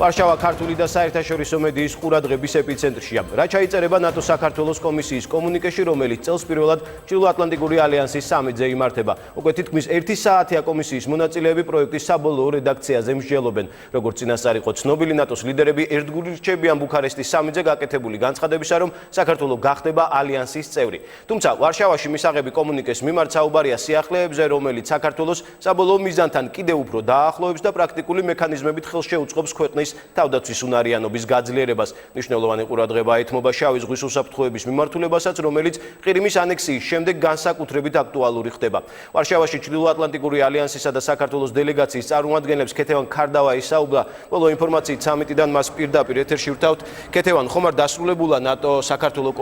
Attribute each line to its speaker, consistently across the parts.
Speaker 1: ვარშავა ქართული და საერთაშორისო მედიის ყურადღების ეპიცენტრშია. რა ჩაიწერება ნატო საქართველოს კომისიის კომუნიკეში, რომელიც წელს პირველად ჩრდილოატლანტიკური ალიანსის სამიტზე იმართება. უკვე თითქმის 1 საათია კომისიის მონაწილეები პროექტის საბოლოო რედაქციაზე მსჯელობენ. როგორც წინასწარ იყო ცნობილი, ნატოს ლიდერები ერთგული რჩებიან ბუქარესტის სამიტზე გაკეთებული განცხადებისა, რომ საქართველო გახდება ალიანსის წევრი. თუმცა ვარშავაში მისაღები კომუნიკეს მიმართ საუბარია სიახლეებზე, რომელიც საქართველოს საბოლოო მიზანთან კიდევ უფრო დაახლოებს და პრაქტიკული მექანიზმებით ხელშეუწყობს ქვეყნის თავდაცვის უნარიანობის გაძლიერებას. მნიშვნელოვანი ყურადღება ეთმობა შავი ზღვის უსაფრთხოების მიმართულებასაც, რომელიც ყირიმის ანექსიის შემდეგ განსაკუთრებით აქტუალური ხდება. ვარშავაში ჩრდილოატლანტიკური ალიანსისა და საქართველოს დელეგაციის წარმომადგენლებს ქეთევან ქარდავაი საუბრა. ბოლო ინფორმაციით სამიტიდან მას პირდაპირ ეთერში ვრთავთ. ქეთევან, ხომ არ დასრულებულა ნატო საქართველოს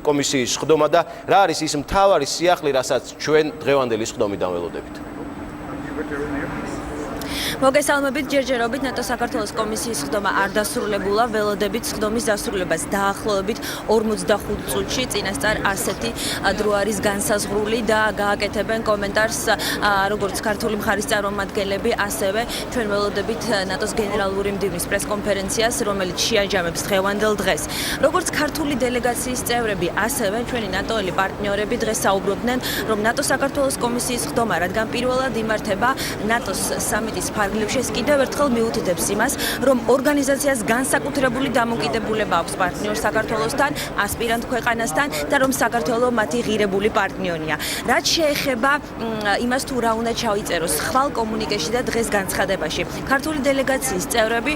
Speaker 1: კომისიის ხდომა და რა არის ის მთავარი სიახლე, რასაც ჩვენ დღევანდელი ხდომიდან ველოდებით?
Speaker 2: მოგესალმებით, ჯერჯერობით ნატო საქართველოს კომისიის ხდომა არ დასრულებულა, ველოდებით ხდომის დასრულებას დაახლოებით 45 წუთში. წინასწარ ასეთი დრო არის განსაზღვრული და გააკეთებენ კომენტარს როგორც ქართული მხარის წარმომადგენლები, ასევე ჩვენ ველოდებით ნატოს გენერალური მდივნის პრესკონფერენციას, რომელიც შეაჯამებს დღევანდელ დღეს. როგორც ქართული დელეგაციის წევრები, ასევე ჩვენი ნატოელი პარტნიორები დღეს საუბრობდნენ, რომ ნატო საქართველოს კომისიის ხდომა, რადგან პირველად იმართება ნატოს სამიტის ფარგლებში, კიდევ ერთხელ მიუთითებს იმას, რომ ორგანიზაციას განსაკუთრებული დამოკიდებულება აქვს პარტნიორ საქართველოსთან, ასპირანტ ქვეყანასთან და რომ საქართველო მათი ღირებული პარტნიორია. რაც შეეხება იმას, თუ რა უნდა ჩავიწეროს ხვალ კომუნიკეში და დღეს განცხადებაში. ქართული დელეგაციის წევრები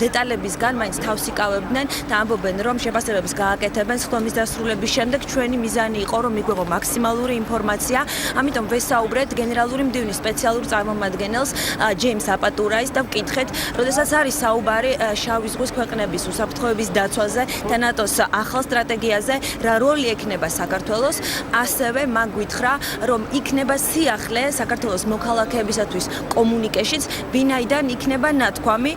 Speaker 2: დეტალებისგან მაინც თავს იკავებდნენ და ამბობენ, რომ შეფასებებს გააკეთებენ ხდომის დასრულების შემდეგ. ჩვენი მიზანი იყო, რომ მიგვეღო მაქსიმალური ინფორმაცია, ამიტომ ვესაუბრეთ გენერალური მდივნის სპეციალურ წარმომადგენელს ჯეიმს აპატურაის და ვკითხეთ, როდესაც არის საუბარი შავი ზღვის ქვეყნების უსაფრთხოების დაცვაზე და ნატოს ახალ სტრატეგიაზე, რა როლი ექნება საქართველოს, ასევე მან გვითხრა, რომ იქნება სიახლე საქართველოს მოქალაქეებისათვის კომუნიკეშიც, ვინაიდან იქნება ნათქვამი,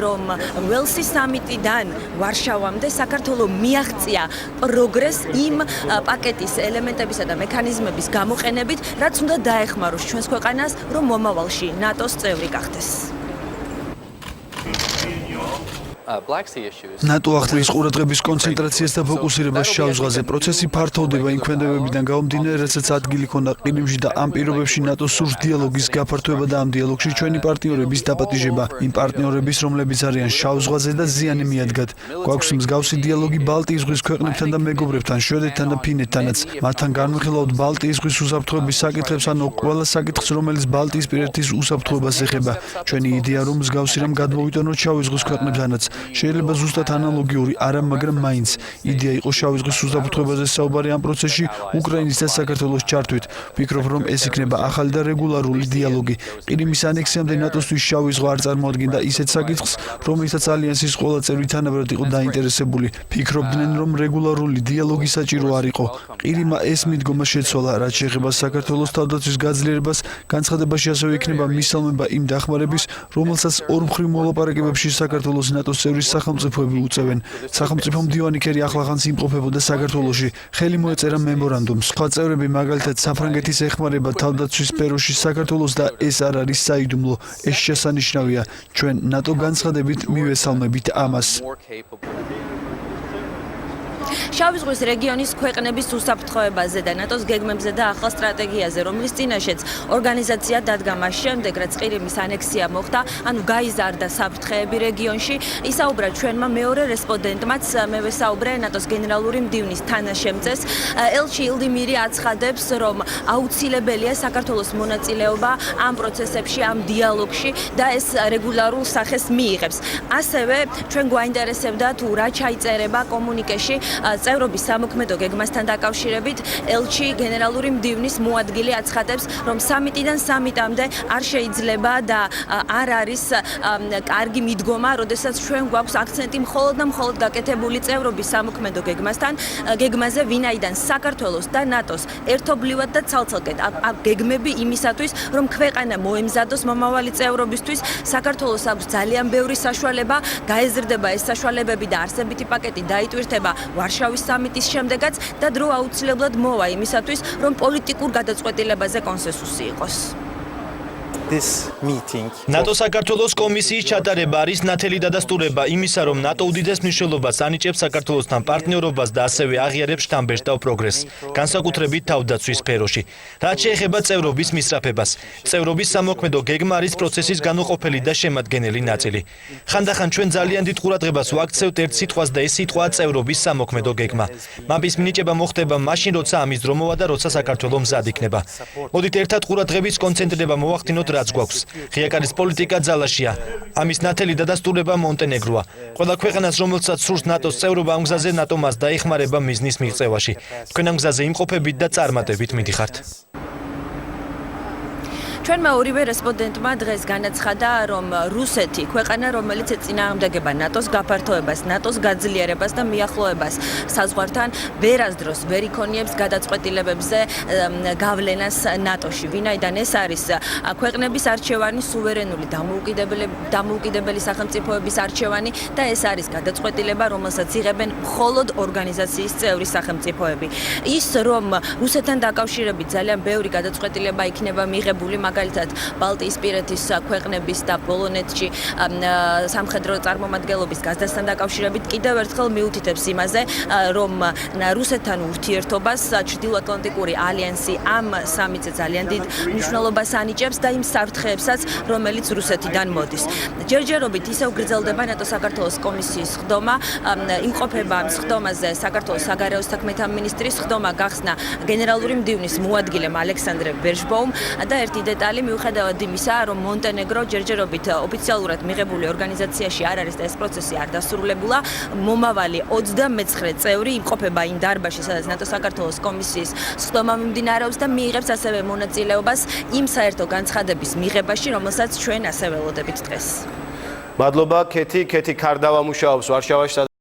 Speaker 2: რომ ველსის სამიტიდან ვარშავამდე საქართველო მიაღწია პროგრესს იმ პაკეტის ელემენტებისა და მექანიზმების გამოყენებით, რაც უნდა დაეხმაროს ჩვენს ქვეყანას, რომ მომავალში ნატოს წევრი გახდეს.
Speaker 3: ნატო ახდენის ყურადღების კონცენტრაციას და ფოკუსირებას შავ ზღვაზე. პროცესი ფართოვდება იმ ქვემდებებიდან გამომდინარე, რასაც ადგილი ჰქონდა ყირიმში და ამ პირობებში ნატოს სურს დიალოგის გაფართოება და ამ დიალოგში ჩვენი პარტნიორების დაპატიჟება. იმ პარტნიორების, რომლებიც არიან შავ ზღვაზე და ზიანი მიადგათ. გვაქვს მსგავსი დიალოგი ბალტიის ზღვის ქვეყნებთან და მეგობრებთან, შვედეთთან და ფინეთთანაც. მათთან განვიხილავთ ბალტიის ზღვის უსაფრთხოების საკითხებს, ანუ ყველა საკითხს, რომელიც ბალტიისპირეთის უსაფრთხოებას ეხება. ჩვენი იდეა, რომ მსგავსი რამ გადმოვიტანოთ შავი ზღვის ქვეყნებთანაც. შეიძლება ზუსტად ანალოგიური არა, მაგრამ მაინც იდეა იყო შავი ზღვის უსაფრთხოებაზე საუბარი ამ პროცესში უკრაინის და საქართველოს ჩართვით. ვფიქრობ, რომ ეს იქნება ახალი და რეგულარული დიალოგი. ყირიმის ანექსიამდე ნატოსთვის შავი ზღვა არ წარმოადგენდა ისეთ საკითხს, რომელსაც ალიანსის ყველა წევრი თანაბრად იყო დაინტერესებული. ფიქრობდნენ, რომ რეგულარული დიალოგი საჭირო არ იყო. ყირიმმა ეს მიდგომა შეცვალა, რაც შეეხება საქართველოს თავდაცვის გაძლიერებას. განცხადებაში ასევე იქნება მისალმება იმ დახმარების, რომელსაც ორმხრივ მოლაპარაკებებში საქართველოს ნატოს წევრის სახელმწიფოები უწევენ. სახელმწიფო მდივანი ქერი ახლახანს იმყოფებოდა საქართველოში. ხელი მოეწერა მემორანდუმს. სხვა წევრები, მაგალითად საფრანგეთის ეხმარება თავდაცვის სფეროში საქართველოს და ეს არ არის საიდუმლო. ეს შესანიშნავია. ჩვენ ნატო განცხადებით მივესალმებით ამას.
Speaker 2: შავი ზღვის რეგიონის ქვეყნების უსაფრთხოებაზე და ნატოს გეგმებზე და ახალ სტრატეგიაზე, რომლის წინაშეც ორგანიზაცია დადგა მას შემდეგ, რაც ყირიმის ანექსია მოხდა, ანუ გაიზარდა საფრთხეები რეგიონში. ისაუბრა ჩვენმა მეორე რესპონდენტმაც, მე ვესაუბრე ნატოს გენერალური მდივნის თანაშემწეს. ელჩი ილდიმირი აცხადებს, რომ აუცილებელია საქართველოს მონაწილეობა ამ პროცესებში, ამ დიალოგში და ეს რეგულარულ სახეს მიიღებს. ასევე ჩვენ გვაინტერესებდა თუ რა ჩაიწერება კომუნიკეში წევრობის სამოქმედო გეგმასთან დაკავშირებით. ელჩი გენერალური მდივნის მოადგილე აცხადებს, რომ სამიტიდან სამიტამდე არ შეიძლება და არ არის კარგი მიდგომა, როდესაც ჩვენ გვაქვს აქცენტი მხოლოდ და მხოლოდ გაკეთებული წევრობის სამოქმედო გეგმაზე, ვინაიდან საქართველოს და ნატოს ერთობლივად და ცალ-ცალკედ გეგმები იმისათვის, რომ ქვეყანა მოემზადოს მომავალი წევრობისთვის. საქართველოს აქვს ძალიან ბევრი საშუალება, გაეზრდება ეს საშუალებები და არსებითი პაკეტი დაიტვირთება ვარშავის სამიტის შემდეგაც და დრო აუცილებლად მოვა იმისათვის, რომ პოლიტიკურ გადაწყვეტილებაზე კონსენსუსი იყოს.
Speaker 4: this meeting.
Speaker 5: ნატო საქართველოს კომისიის ჩატარება არის ნათელი დადასტურება იმისა, რომ ნატო უდიდეს მნიშვნელობას ანიჭებს საქართველოსთან პარტნიორობას და ასევე აღიარებს შთამბეჭდავ პროგრესს, განსაკუთრებით თავდაცვის სფეროში. რაც შეეხება წევრობის მისწრაფებას, წევრობის სამოქმედო გეგმა არის პროცესის განუყოფელი და შემადგენელი ნაწილი. ხანდახან ჩვენ ძალიან დიდ ყურადღებას ვაქცევთ ერთ სიტყვას და ეს სიტყვაა წევრობის სამოქმედო გეგმა. მამის მინიჭება მოხდება მაშინ, როცა ამის დრო მოვა და როცა საქართველო მზად იქნება. მოდით ერთად ყურადღების კონცენტრირება მოვახდინოთ რაც გვაქვს. ღიაკარის პოლიტიკა ძალაშია. ამის ნათელი დადასტურება მონტენეგროა. ყველა ქვეყანას, რომელსაც სურს ნატოს წევრობა, ამ გზაზე ნატო მას დაეხმარება მიზნის მიღწევაში. თქვენ ამ გზაზე იმყოფებით და წარმატებით მიდიხართ.
Speaker 2: ჩვენმა ორივე რესპონდენტმა დღეს განაცხადა, რომ რუსეთი ქვეყანა, რომელიც ეწინააღმდეგება ნატოს გაფართოებას, ნატოს გაძლიერებას და მიახლოებას საზღვართან, ვერასდროს ვერ იქონიებს გადაწყვეტილებებზე გავლენას ნატოში. ვინაიდან ეს არის ქვეყნების არჩევანი, სუვერენული დამოუკიდებელი სახელმწიფოების არჩევანი და ეს არის გადაწყვეტილება, რომელსაც იღებენ მხოლოდ ორგანიზაციის წევრი სახელმწიფოები. ის, რომ რუსეთთან დაკავშირებით ძალიან ბევრი გადაწყვეტილება იქნება მიღებული, მაგალითად ბალტიისპირეთის ქვეყნების და პოლონეთში სამხედრო წარმომადგენლობის გაზრდასთან დაკავშირებით კიდევ ერთხელ მიუთითებს იმაზე, რომ რუსეთთან ურთიერთობას ჩრდილოატლანტიკური ალიანსი ამ სამიტზე ძალიან დიდ მნიშვნელობას ანიჭებს და იმ საფრთხეებსაც, რომელიც რუსეთიდან მოდის. ჯერჯერობით ისევ გრძელდება ნატო-საქართველოს კომისიის ხდომა, იმყოფება ამ ხდომაზე საქართველოს საგარეო საქმეთა მინისტრის ხდომა გახსნა გენერალური მდივნის მოადგილემ ალექსანდრე ბერჟბოუმ და ერთი დეტალი მიუხედავად იმისა, რომ მონტენეგრო ჯერჯერობით ოფიციალურად მიღებული ორგანიზაციაში არ არის და ეს პროცესი არ დასრულებულა, მომავალი 29 წევრი იმყოფება იმ დარბაზში, სადაც ნატო-საქართველოს კომისიის ხდომა მიმდინარეობს და მიიღებს ასევე მონაწილეობას იმ საერთო განცხადების მიღებაში, რომელსაც ჩვენ ასე ველოდებით დღეს.
Speaker 1: მადლობა, ქეთი ქარდავა მუშაობს ვარშავაში.